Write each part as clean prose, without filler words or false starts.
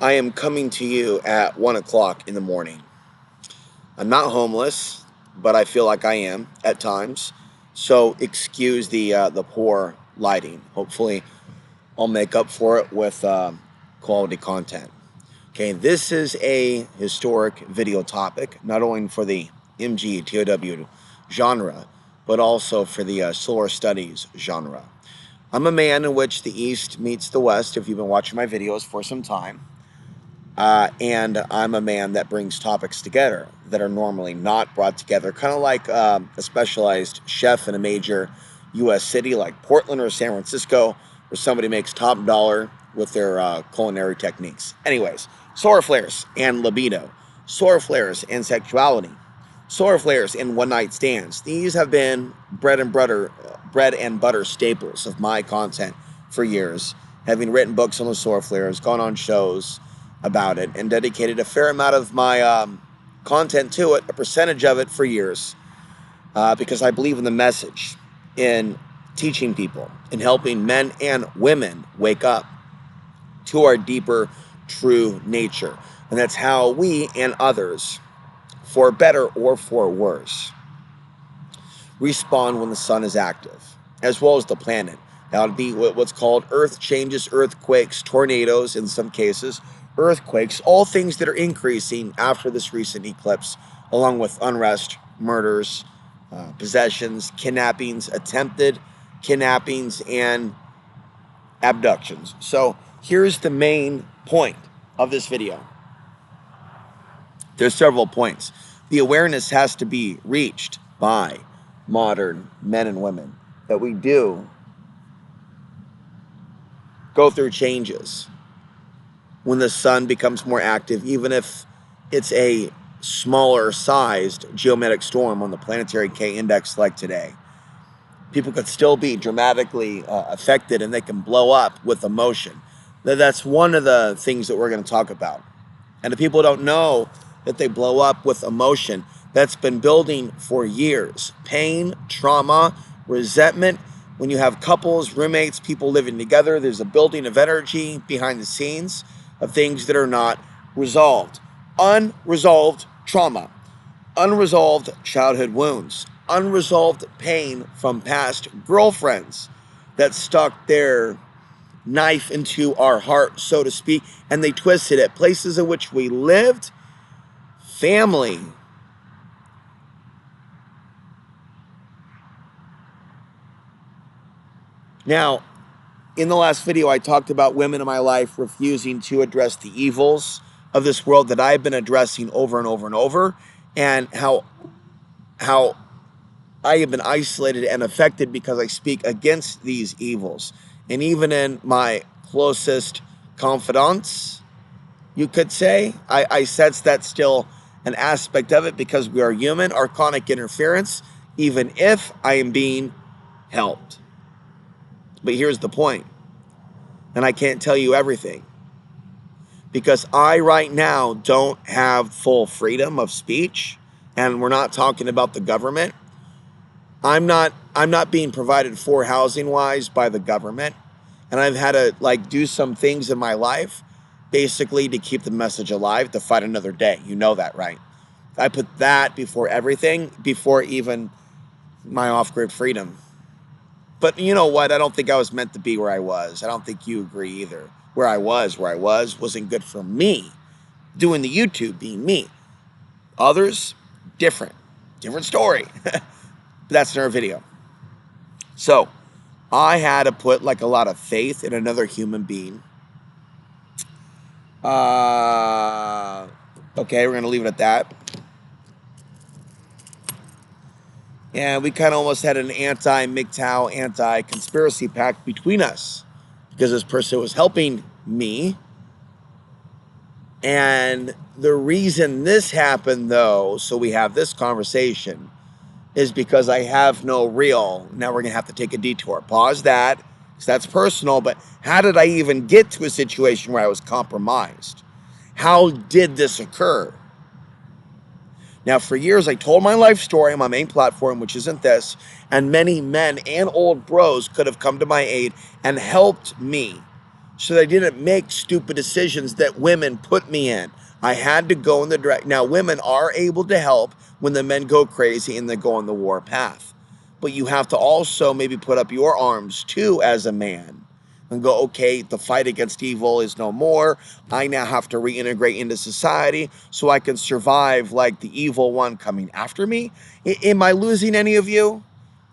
I am coming to you at 1 o'clock in the morning. I'm not homeless, but I feel like I am at times. So excuse the poor lighting. Hopefully, I'll make up for it with quality content. Okay, this is a historic video topic, not only for the MGTOW genre, but also for the solar studies genre. I'm a man in which the East meets the West, if you've been watching my videos for some time. And I'm a man that brings topics together that are normally not brought together, kind of like a specialized chef in a major U.S. city like Portland or San Francisco, where somebody makes top dollar with their culinary techniques. Anyways, solar flares and libido, solar flares and sexuality, solar flares and one-night stands. These have been bread and butter staples of my content for years, having written books on the solar flares, gone on shows about it, and dedicated a fair amount of my content to it, a percentage of it for years, because I believe in the message, in teaching people, in helping men and women wake up to our deeper, true nature. And that's how we and others, for better or for worse, respond when the sun is active, as well as the planet. That would be what's called earth changes, earthquakes, tornadoes in some cases, earthquakes, all things that are increasing after this recent eclipse, along with unrest, murders, possessions, kidnappings, attempted kidnappings, and abductions. So here's the main point of this video. There's several points. The awareness has to be reached by modern men and women that we do go through changes when the sun becomes more active, even if it's a smaller sized geomagnetic storm on the planetary K index like today. People could still be dramatically affected, and they can blow up with emotion. That's one of the things that we're going to talk about. And if people don't know that they blow up with emotion, that's been building for years. Pain, trauma, resentment. When you have couples, roommates, people living together, there's a building of energy behind the scenes of things that are not resolved. Unresolved trauma, unresolved childhood wounds, unresolved pain from past girlfriends that stuck their knife into our heart, so to speak, and they twisted it. Places in which we lived, family. Now, in the last video, I talked about women in my life refusing to address the evils of this world that I've been addressing over and over and over, and how I have been isolated and affected because I speak against these evils. And even in my closest confidants, you could say, I sense that's still an aspect of it because we are human, archonic interference, even if I am being helped. But here's the point, and I can't tell you everything, because I right now don't have full freedom of speech, and we're not talking about the government. I'm not being provided for housing wise by the government, and I've had to do some things in my life basically to keep the message alive, to fight another day. You know that, right? I put that before everything, before even my off-grid freedom. But you know what? I don't think I was meant to be where I was. I don't think you agree either. Where I was wasn't good for me. Doing the YouTube, being me. Others, different story. But that's another video. So I had to put a lot of faith in another human being. Okay, we're going to leave it at that. And we kind of almost had an anti-MGTOW, anti-conspiracy pact between us, because this person was helping me. And the reason this happened, though, so we have this conversation, is because I have no real. Now we're going to have to take a detour. Pause that, because that's personal. But how did I even get to a situation where I was compromised? How did this occur? Now, for years, I told my life story on my main platform, which isn't this, and many men and old bros could have come to my aid and helped me so that I didn't make stupid decisions that women put me in. I had to go in the direct. Now, women are able to help when the men go crazy and they go on the war path. But you have to also maybe put up your arms too as a man and go, okay, the fight against evil is no more. I now have to reintegrate into society so I can survive like the evil one coming after me. Am I losing any of you?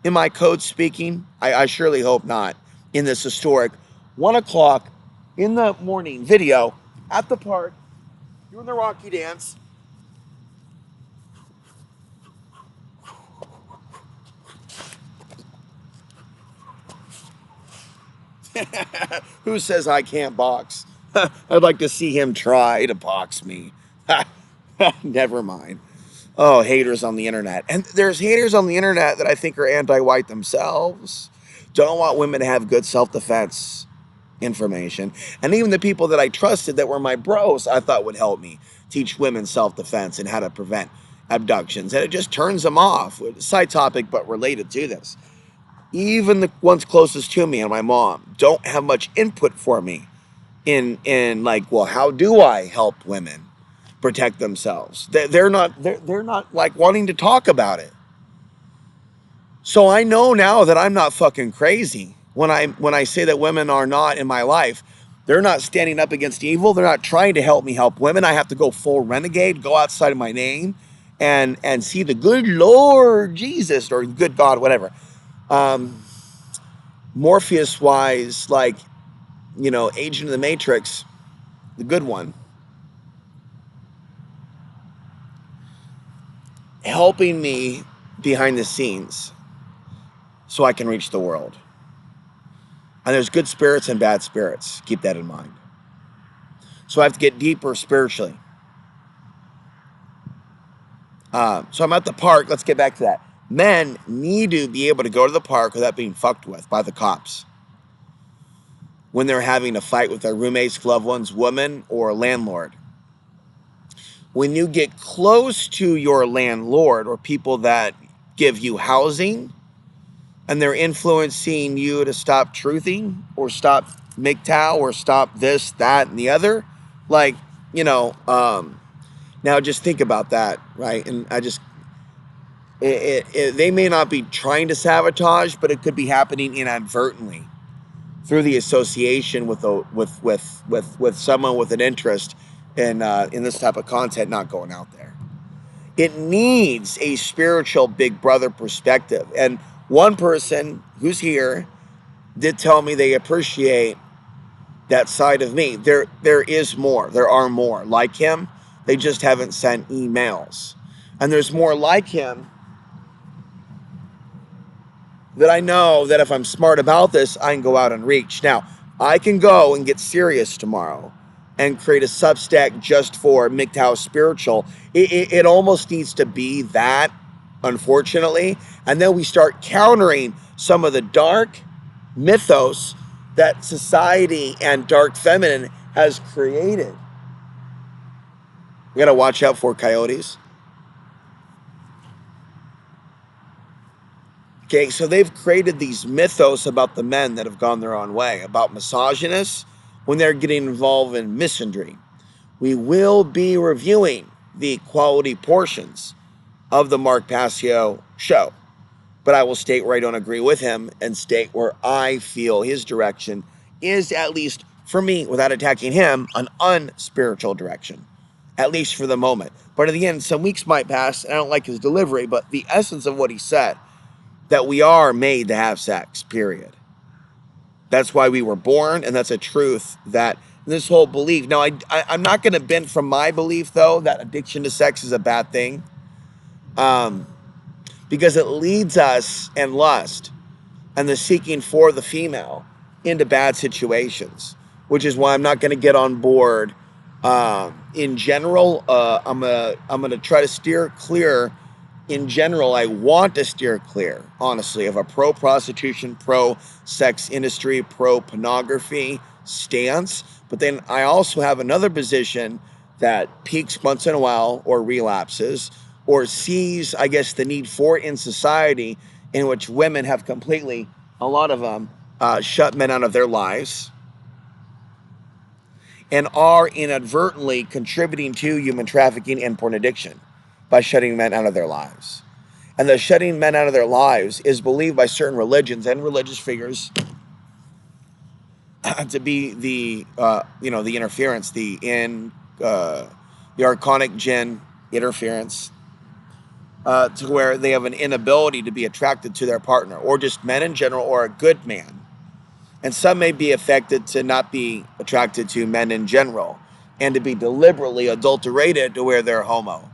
Am I code speaking? I surely hope not. In this historic 1 o'clock in the morning video at the park, doing the Rocky dance. Who says I can't box? I'd like to see him try to box me. Never mind. Oh, haters on the internet. And there's haters on the internet that I think are anti-white themselves. Don't want women to have good self-defense information. And even the people that I trusted that were my bros, I thought would help me teach women self-defense and how to prevent abductions. And it just turns them off. Side topic, but related to this. Even the ones closest to me and my mom don't have much input for me in like, well, how do I help women protect themselves? They're not like wanting to talk about it. So I know now that I'm not fucking crazy when I say that women are not in my life. They're not standing up against evil. They're not trying to help me help women. I have to go full renegade, go outside of my name, and see the good Lord Jesus or good God, whatever. Morpheus wise, like, Agent of the Matrix, the good one, helping me behind the scenes so I can reach the world. And there's good spirits and bad spirits. Keep that in mind. So I have to get deeper spiritually. So I'm at the park. Let's get back to that. Men need to be able to go to the park without being fucked with by the cops when they're having a fight with their roommates, loved ones, woman, or landlord. When you get close to your landlord or people that give you housing and they're influencing you to stop truthing or stop MGTOW or stop this, that, and the other, like, now just think about that, right? And they may not be trying to sabotage, but it could be happening inadvertently through the association with someone with an interest in this type of content not going out there. It needs a spiritual big brother perspective. And one person who's here did tell me they appreciate that side of me. There is more. There are more like him. They just haven't sent emails. And there's more like him that I know that if I'm smart about this, I can go out and reach. Now, I can go and get serious tomorrow and create a Substack just for MGTOW Spiritual. It almost needs to be that, unfortunately. And then we start countering some of the dark mythos that society and dark feminine has created. We got to watch out for coyotes. Okay, so they've created these mythos about the men that have gone their own way, about misogynists when they're getting involved in misandry. We will be reviewing the quality portions of the Mark Passio show, but I will state where I don't agree with him and state where I feel his direction is, at least for me, without attacking him, an unspiritual direction, at least for the moment. But at the end, some weeks might pass, and I don't like his delivery, but the essence of what he said, that we are made to have sex, period. That's why we were born, and that's a truth that this whole belief. Now, I'm not going to bend from my belief, though, that addiction to sex is a bad thing, because it leads us and lust and the seeking for the female into bad situations, which is why I'm not going to get on board. In general, I'm gonna try to steer clear. In general, I want to steer clear, honestly, of a pro-prostitution, pro-sex industry, pro-pornography stance. But then I also have another position that peaks once in a while or relapses or sees, I guess, the need for it in society, in which women have completely, a lot of them, shut men out of their lives. and are inadvertently contributing to human trafficking and porn addiction by shutting men out of their lives. And the shutting men out of their lives is believed by certain religions and religious figures to be the interference, the archonic jinn interference, to where they have an inability to be attracted to their partner, or just men in general, or a good man. And some may be affected to not be attracted to men in general, and to be deliberately adulterated to where they're homo.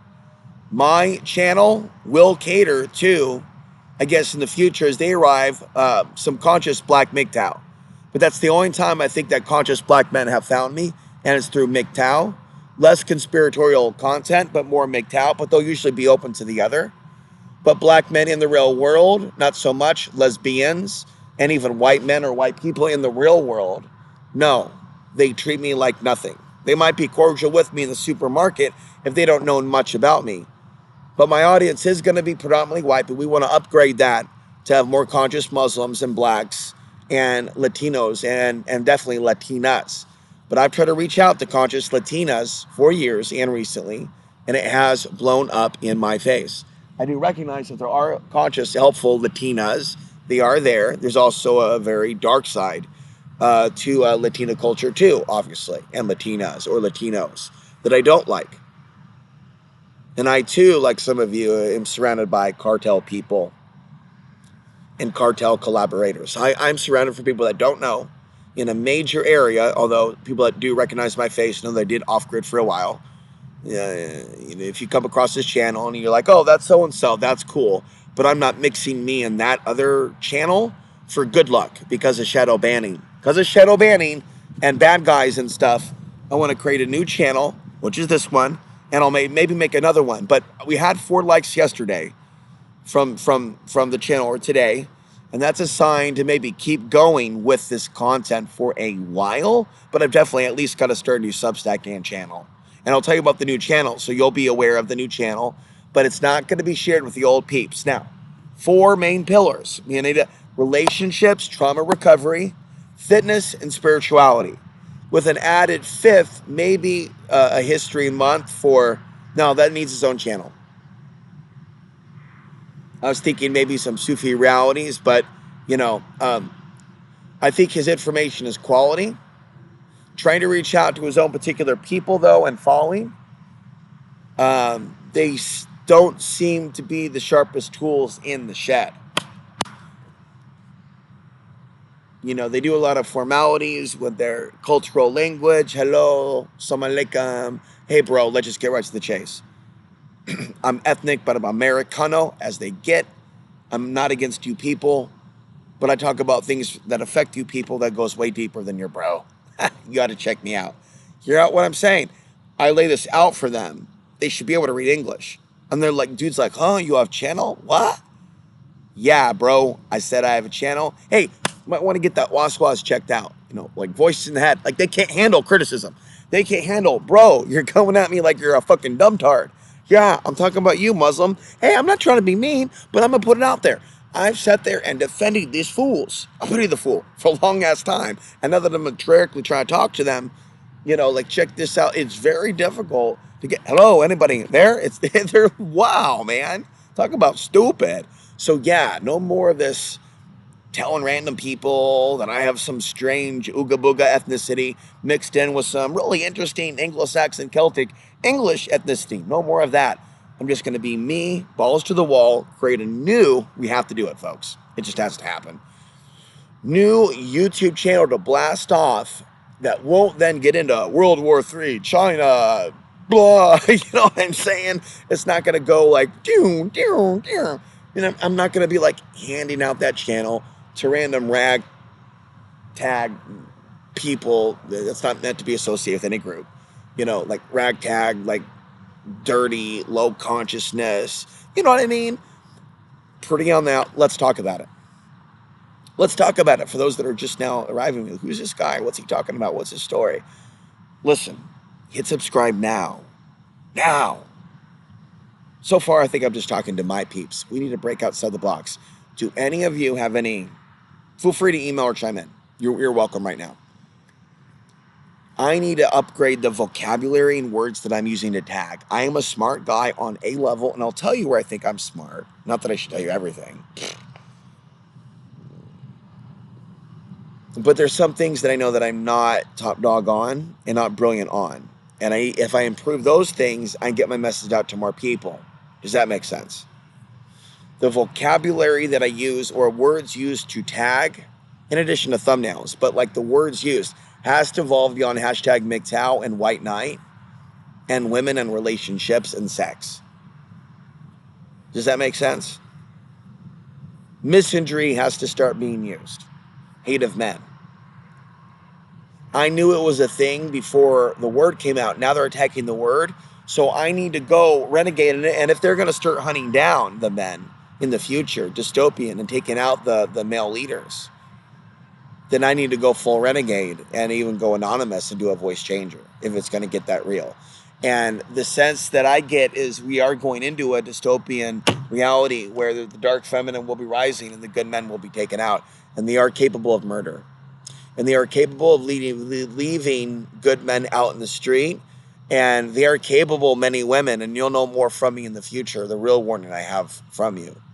My channel will cater to, I guess in the future as they arrive, some conscious black MGTOW. But that's the only time I think that conscious black men have found me, and it's through MGTOW. Less conspiratorial content, but more MGTOW, but they'll usually be open to the other. But black men in the real world, not so much. Lesbians, and even white men or white people in the real world, no, they treat me like nothing. They might be cordial with me in the supermarket if they don't know much about me. But my audience is going to be predominantly white, but we want to upgrade that to have more conscious Muslims and blacks and Latinos and definitely Latinas. But I've tried to reach out to conscious Latinas for years and recently, and it has blown up in my face. I do recognize that there are conscious, helpful Latinas. They are there. There's also a very dark side to Latina culture too, obviously, and Latinas or Latinos that I don't like. And I too, like some of you, am surrounded by cartel people and cartel collaborators. I'm surrounded for people that don't know in a major area, although people that do recognize my face know that I did off-grid for a while. If you come across this channel and you're like, oh, that's so-and-so, that's cool. But I'm not mixing me and that other channel for good luck because of shadow banning. Because of shadow banning and bad guys and stuff, I want to create a new channel, which is this one, and I'll maybe make another one. But we had 4 likes yesterday from the channel, or today, and that's a sign to maybe keep going with this content for a while. But I've definitely at least got to start a new Substack and channel. And I'll tell you about the new channel, so you'll be aware of the new channel, but it's not going to be shared with the old peeps. Now, 4 main pillars: relationships, trauma recovery, fitness, and spirituality, with an added 5th, maybe a history month for, no, that needs its own channel. I was thinking maybe some Sufi realities, but, I think his information is quality. Trying to reach out to his own particular people, though, and following. They don't seem to be the sharpest tools in the shed. They do a lot of formalities with their cultural language. Hello, salam alaikum. Hey, bro, let's just get right to the chase. I'm ethnic, but I'm Americano as they get. I'm not against you people, but I talk about things that affect you people that goes way deeper than your bro. You got to check me out. Hear out what I'm saying? I lay this out for them. They should be able to read English. And they're like, dude's like, huh, you have channel? What? Yeah, bro. I said I have a channel. Hey, you might want to get that waswas checked out. Like voices in the head. Like they can't handle criticism. They can't handle, bro, you're coming at me like you're a fucking dumbtard. Yeah, I'm talking about you, Muslim. Hey, I'm not trying to be mean, but I'm going to put it out there. I've sat there and defended these fools. I'm pretty the fool for a long ass time. And now that I'm directly trying to talk to them, like check this out. It's very difficult to get, hello, anybody there? They're, wow, man. Talk about stupid. So yeah, no more of this telling random people that I have some strange ooga booga ethnicity mixed in with some really interesting Anglo-Saxon Celtic English ethnicity. No more of that. I'm just going to be me, balls to the wall, create a new, we have to do it, folks. It just has to happen. New YouTube channel to blast off that won't then get into World War III, China, blah, you know what I'm saying? It's not going to go like, I'm not going to be like handing out that channel to random rag tag people that's not meant to be associated with any group. Like ragtag, like dirty, low consciousness. You know what I mean? Pretty on that. Let's talk about it. Let's talk about it for those that are just now arriving. Who's this guy? What's he talking about? What's his story? Listen, hit subscribe now. Now. So far, I think I'm just talking to my peeps. We need to break outside the box. Do any of you have any? Feel free to email or chime in. You're welcome right now. I need to upgrade the vocabulary and words that I'm using to tag. I am a smart guy on a level, and I'll tell you where I think I'm smart. Not that I should tell you everything. But there's some things that I know that I'm not top dog on and not brilliant on. And if I improve those things, I can get my message out to more people. Does that make sense? The vocabulary that I use or words used to tag, in addition to thumbnails, but like the words used, has to evolve beyond hashtag MGTOW and white knight and women and relationships and sex. Does that make sense? Misandry has to start being used. Hate of men. I knew it was a thing before the word came out. Now they're attacking the word. So I need to go renegade in it. And if they're going to start hunting down the men in the future, dystopian, and taking out the male leaders, then I need to go full renegade and even go anonymous and do a voice changer if it's going to get that real. And the sense that I get is we are going into a dystopian reality where the dark feminine will be rising and the good men will be taken out. And they are capable of murder. And they are capable of leaving good men out in the street. And they are capable, many women, and you'll know more from me in the future, the real warning I have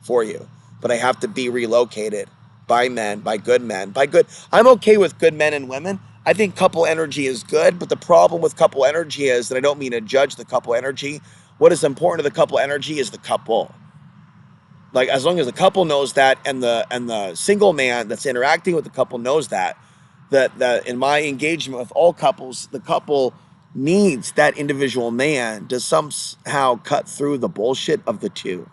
for you. But I have to be relocated by men, by good men, by good. I'm okay with good men and women. I think couple energy is good, but the problem with couple energy is that I don't mean to judge the couple energy. What is important to the couple energy is the couple. Like as long as the couple knows that, and the single man that's interacting with the couple knows that in my engagement with all couples, the couple needs that individual man to somehow cut through the bullshit of the two.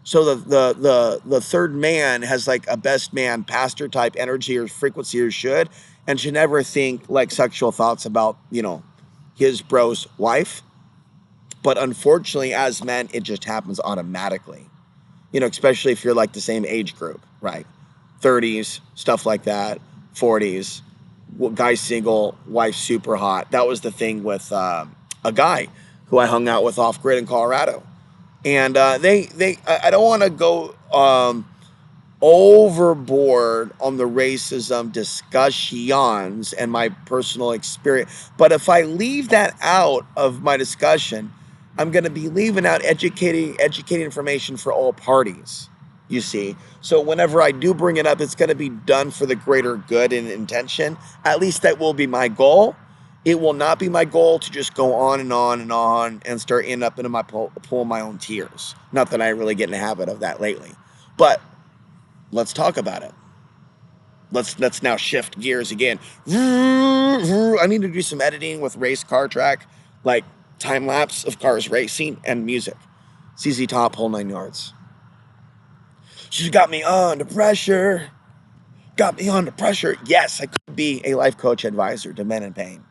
So the third man has like a best man pastor type energy or frequency or should never think like sexual thoughts about, his bro's wife. But unfortunately, as men, it just happens automatically. Especially if you're like the same age group, right? 30s, stuff like that, 40s, guy single, wife super hot. That was the thing with a guy who I hung out with off grid in Colorado. And I don't want to go overboard on the racism discussions and my personal experience. But if I leave that out of my discussion, I'm going to be leaving out educating information for all parties, you see. So whenever I do bring it up, it's going to be done for the greater good and intention. At least that will be my goal. It will not be my goal to just go on and on and on and start ending up into my pool of my own tears. Not that I really get in the habit of that lately. But let's talk about it. Let's now shift gears again. I need to do some editing with race car track, like time lapse of cars racing and music. ZZ Top, whole 9 yards. She's got me under pressure. Got me under pressure. Yes, I could be a life coach advisor to men in pain.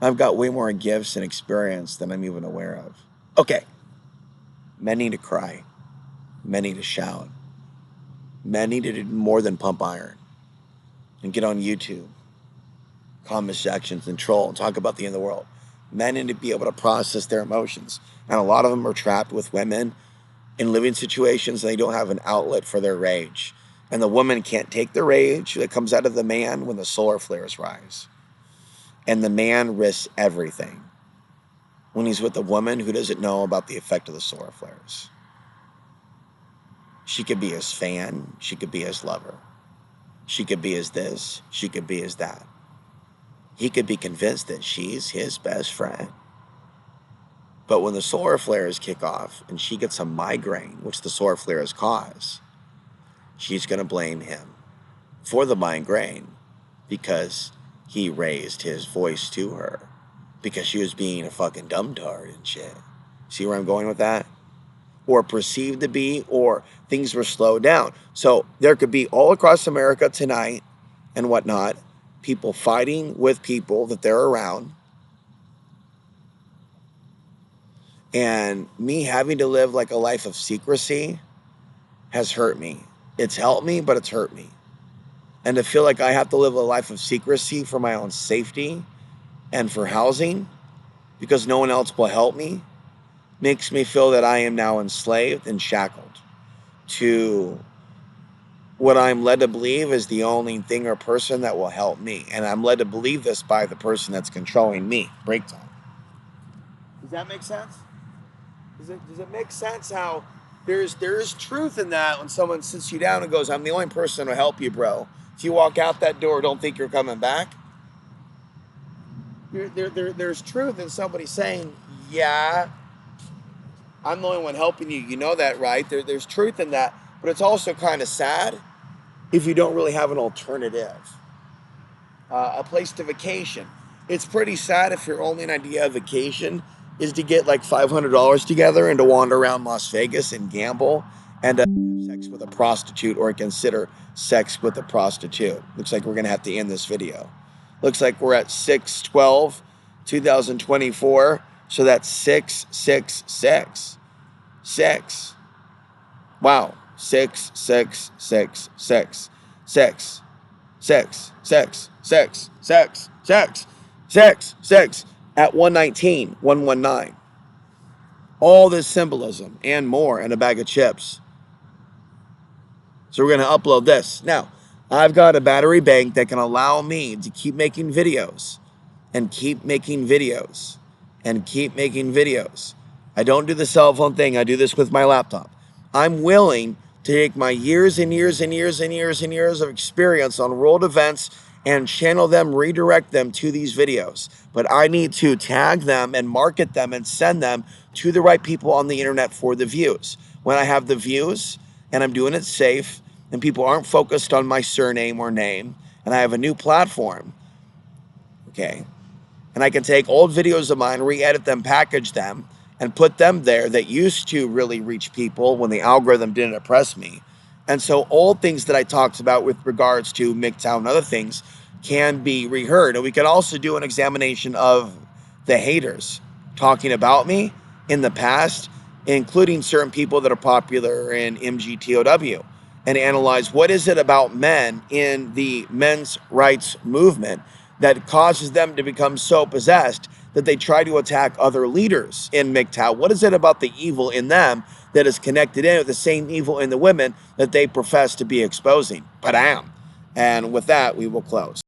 I've got way more gifts and experience than I'm even aware of. Okay. Men need to cry. Men need to shout. Men need to do more than pump iron and get on YouTube, comment sections, and troll and talk about the end of the world. Men need to be able to process their emotions. And a lot of them are trapped with women in living situations and they don't have an outlet for their rage. And the woman can't take the rage that comes out of the man when the solar flares rise. And the man risks everything when he's with a woman who doesn't know about the effect of the solar flares. She could be his fan. She could be his lover. She could be his this. She could be his that. He could be convinced that she's his best friend. But when the solar flares kick off and she gets a migraine, which the solar flares cause, she's going to blame him for the migraine because he raised his voice to her because she was being a fucking dumbtard and shit. See where I'm going with that? Or perceived to be, or things were slowed down. So there could be all across America tonight and whatnot, people fighting with people that they're around. And me having to live like a life of secrecy has hurt me. It's helped me, but it's hurt me. And to feel like I have to live a life of secrecy for my own safety and for housing because no one else will help me makes me feel that I am now enslaved and shackled to what I'm led to believe is the only thing or person that will help me. And I'm led to believe this by the person that's controlling me. Break time. Does that make sense? Does it make sense how there is truth in that when someone sits you down and goes, I'm the only person to help you, bro. If you walk out that door, don't think you're coming back. There's truth in somebody saying, yeah, I'm the only one helping you. You know that, right? There's truth in that. But it's also kind of sad if you don't really have an alternative, a place to vacation. It's pretty sad if your only idea of vacation is to get like $500 together and to wander around Las Vegas and gamble and have sex with a prostitute or consider sex with a prostitute. Looks like we're going to have to end this video. Looks like we're at 6/12/2024. So that's 666. 6. Wow. 6666. 6. 6, 6, 6, 6, 6, 6, 6 at 119, 119. All this symbolism and more in a bag of chips. So we're going to upload this. Now, I've got a battery bank that can allow me to keep making videos and keep making videos and keep making videos. I don't do the cell phone thing. I do this with my laptop. I'm willing to take my years and years and years and years and years of experience on world events and channel them, redirect them to these videos. But I need to tag them and market them and send them to the right people on the internet for the views. When I have the views and I'm doing it safe and people aren't focused on my surname or name and I have a new platform, okay, and I can take old videos of mine, re-edit them, package them, and put them there that used to really reach people when the algorithm didn't oppress me. And so old things that I talked about with regards to MGTOW and other things can be reheard. And we can also do an examination of the haters talking about me in the past, including certain people that are popular in MGTOW, and analyze what is it about men in the men's rights movement that causes them to become so possessed that they try to attack other leaders in MGTOW. What is it about the evil in them that is connected in with the same evil in the women that they profess to be exposing? Badam. And with that, we will close.